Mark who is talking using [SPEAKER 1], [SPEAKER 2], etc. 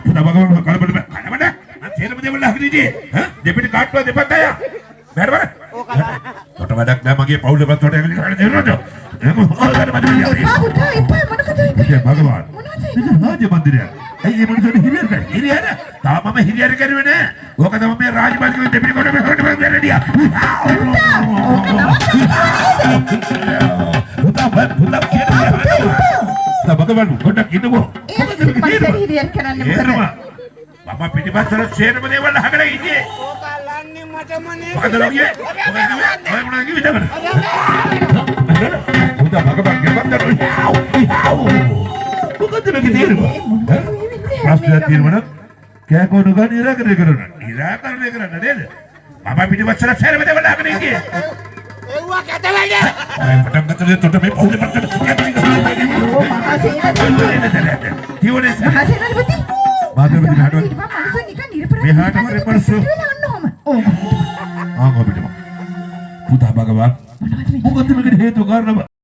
[SPEAKER 1] පුතා භගවන් කලබල කලබල තේරෙම දෙවල හරිදී දෙපිට කාට්ටුව දෙපැත්ත අය බැරවල කොට වැඩක් නෑ මගේ පවුලේ පැත්තට ඇවිල්ලා ගන්න දෙන්නද එහෙම හොල්ලන්න මට භගවන් රාජ මන්දිරය ඇයි මේ මිනිස්සුන්ට හිරියර තාම මම හිරියර කරුවේ නෑ ඕක තමයි මේ රාජ මන්දිරේ දෙපිට කොට මෙහෙට වෙරදියා පුතා භගවන් කොට කිනවෝ
[SPEAKER 2] හිරියර කරන්න මොකද
[SPEAKER 1] මම පිටිපස්සට ෂේරම දේවල් අහගෙන ඉන්නේ.
[SPEAKER 3] ඕකලන්නේ මටමනේ.
[SPEAKER 1] මොකද ලෝකියේ? ඔය මොනවද කිව්වද? පුතා භගවන් ගෙවන්න මොකද මේක තේරුම? ප්‍රශ්නයක් තියෙනවනම් කෑකොඩු ගන්න ඉරාකරේ කරන්න. ඉරාකරේ කරන්න නේද? මම පිටිපස්සට ෂේරම දේවල් අහගෙන ඉන්නේ.
[SPEAKER 3] එව්වා කැතවලද?
[SPEAKER 1] පටන් ගත්තේ තොට මේ පොඩි පට්ටට.
[SPEAKER 2] ඕ මහසේන
[SPEAKER 1] කිව්වනේ
[SPEAKER 2] මහසේනපති
[SPEAKER 1] මාතෘ විදිහට මෙහාට පරිපරසු ආ පුතා භගවන් මොකද මේකට හේතු කාරණා